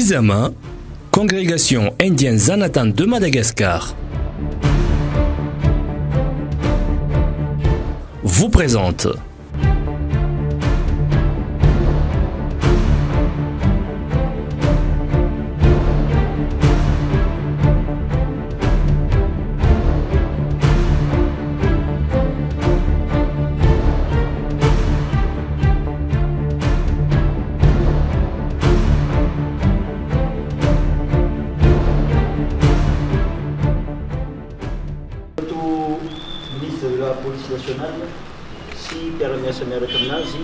Sizama, congrégation indienne Zanatan de Madagascar, vous présente ministre de la police nationale, si piaramiasa miaraka aminazy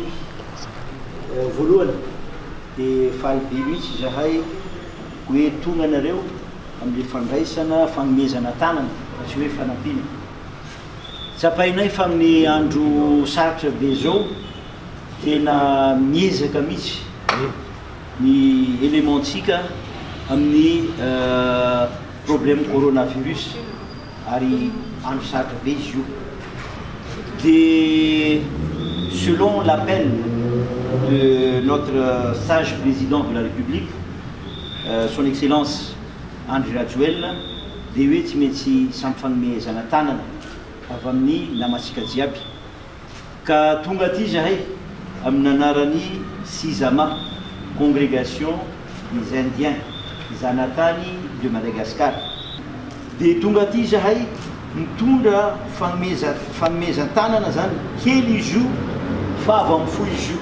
voalohany dia faly be mihitsy zahay hoe tonga anareo amin'le fandraisana fanomezana tanana tsy hoe fanampiana. Tsapainay fa amin'ny andro sarotra be zao tena miezaka mihitsy ny elementsika amin'ny problème coronavirus ari andro sarotra be izy io. Selon l'appel de notre sage président de la République, son Excellence Andry Rajoelina, dia hoe tsy maintsy samy fanomezana tanana avy amin'ny namatsika jiaby. Ka tonga aty zahay amin'ny anaran'ny Sizama, congrégation des Indiens Zanatany de Madagascar. Dia tonga aty zahay mitondra fanomezan-tanana zany kely izy io fa avy amin'ny fo izy io,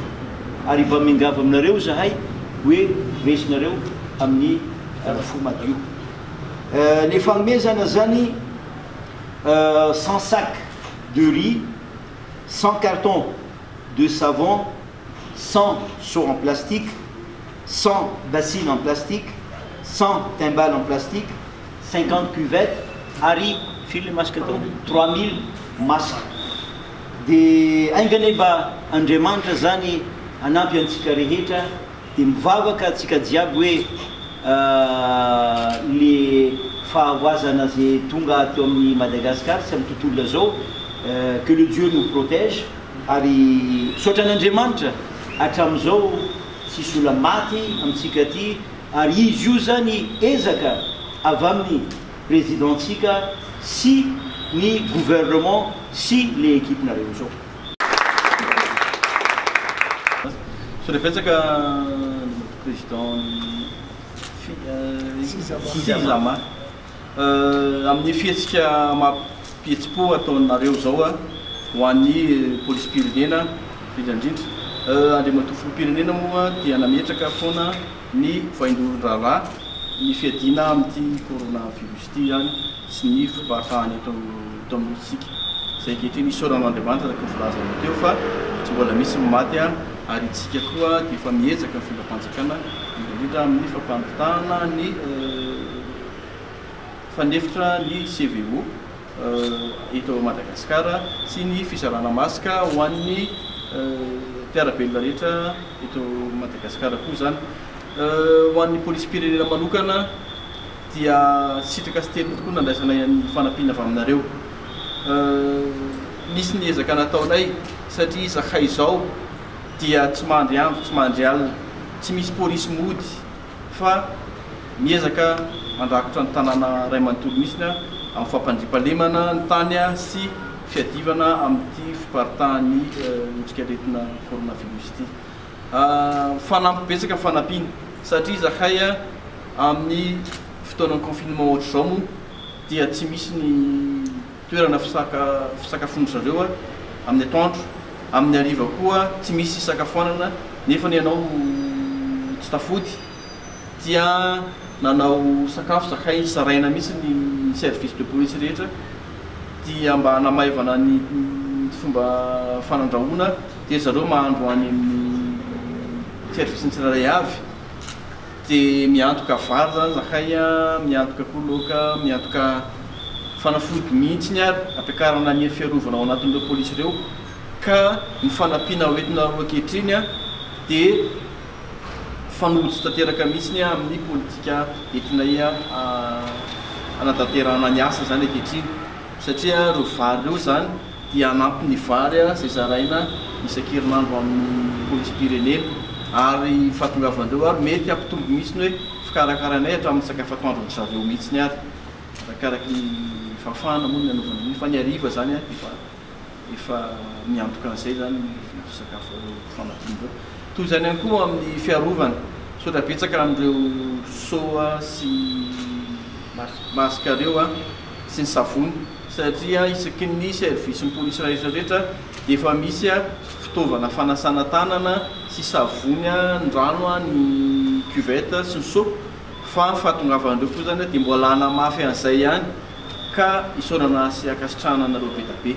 ary mba miangava aminareo zahay hoe resinareo amin'ny fo madio. Les fanomezana zany 100 sacs de riz, 100 cartons de savon, 100 seaux en plastique, 100 bassines en plastique, 100 timbales en plastique, 50 cuvettes, ary fil masque 3000 masque. Dia aingany mba Andriamanitra zany anampy antsika rehetra dia mivavaka antsika jiaby hoe le fahavoazana zay tonga teo amin'ny Madagascar sy amin'ny tontolo zao, que le Dieu nous protège, ary saotra an'Andriamanitra hatramin'izao tsisy olona maty amintsika aty, ary izy io zany ezaka avy amin'ny présidentsika si ni gouvernement si les équipes nareo zao. Sorepetsaka président Sizama amin'ny fietsika mampihetsy-po ataonareo zao ho an'ny polisim-pirenena indrindra andray matofolo-pirenena moa dia nametraka foana ny vaindolon-draharaha ny fiadina amin'ity coronavirus ity ihany sy ny fiparahany eto amintsika. Zay ankehitriny isaoran'Andriamanitra araka ny filazana teo fa tsy mbola misy maty ary tsika koa dia efa miezaka ny filam-panjakana indrindra amin'ny fampanotana ny fanefitra ny CVO eto Madagascar sy ny fisarana masika ho an'ny mpiarabelona rehetra eto Madagascar koa zany. Ho an'ny polisim-pirenena manokana dia sitraka sy telo tokoa nandraisana ny fanampiana avy aminareo. Nisy ny ezaka nataonay satria zahay izao dia tsy mandry andro tsy mandry alina, tsy misy polisy mody fa miezaka mandrakotra ny tanàna ray manontolo mihitsy amin'ny fampandriam-pahalemana ny tany sy fiadivana amin'ity fiparitahan'ny otrikaretina coronavirus ity. Fanampy betsaka fanampiana satria zahay amin'ny fotoanan'ny confinement ohatr'izao moa dia tsy misy ny toerana fisakafoana zareo amin'ny atoandro, amin'ny hariva koa tsy misy isakafoanana nefa ny ianao tsy tafody dia nanao sakafo zahay saraina mihitsy ny service de police rehetra dia mba hanamaivana ny fomba fanandrahoana dia zareo mahandro any amin'ny service ny tsirairay avy dia miantoka vary zany zahay, miantoka koa laoka, miantoka fanafody mihitsy ny ary ampiakarana ny fiarovana ao anatin'ireo polisy ireo. Ka ny fanampiana hoentina roa ankehitriny dia fanojotsy tanteraka mihitsy amin'ny politika entinay anatanterana ny asa zany ankehitriny satria reo vary reo zany dia anampy ny vary izay zaraina isan-kerinandro amin'ny polisy-pirenena ary fahatongavandreo ary mety ampitombo mihitsy ny hoe fikarakaranay hatramin'ny sakafo atoandro zareo mihitsy ny ary arakaraky fafana moa ny anaovana fa ny ariva zany efa miantoka an'izay zany sakafo fanaton'ireo toy zany ihany koa amin'ny fiarovana sotra betsaka amin'ireo soa sy masika reo sy ny savony satria isaky ny service ny polisy rehetrarehetra dia efa misy fitaovana fanasana tanana sy savony ny rano ny cuvette sy ny so fa fahatongavan'ireo koa zany dia mbola hanamafy an'izay ihany ka isaorana sy akasitrahana anareo be da be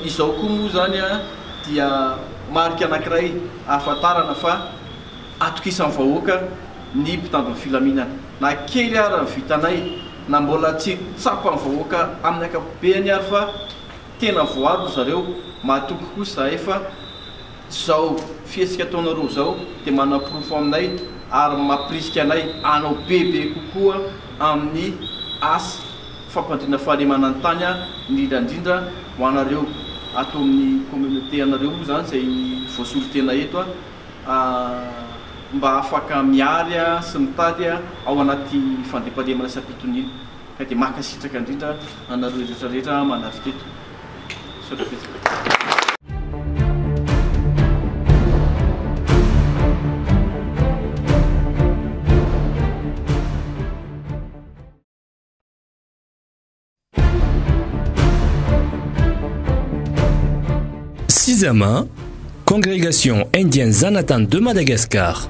izao koa moa zany dia marika anankiray ahafantarana fa atokisan'ny vahoaka ny mpitandron'ny filaminana na kely ary ny vitanay na mbola tsy tsapa ny vahoaka amin'ny akapobeany ary fa tena voaro zareo mahatoky kosa efa zao fiesika ataonareo zao dia manaprofo aminay ary mampirisika anay anao bebe kokoa amin'ny asa fampandrina fahalemana ny tany indrindrandrindra ho anareo atao amin'ny communauté anareo moa zany zay voasolo tena eto mba afaka miary sy mitady ao anaty fandriampahalemana sy ampitoniny ka dia makasitraka indrindra anareo rehetrarehetra manavy teto sodapetsaka. Sizama, Congrégation indienne Zanatan de Madagascar.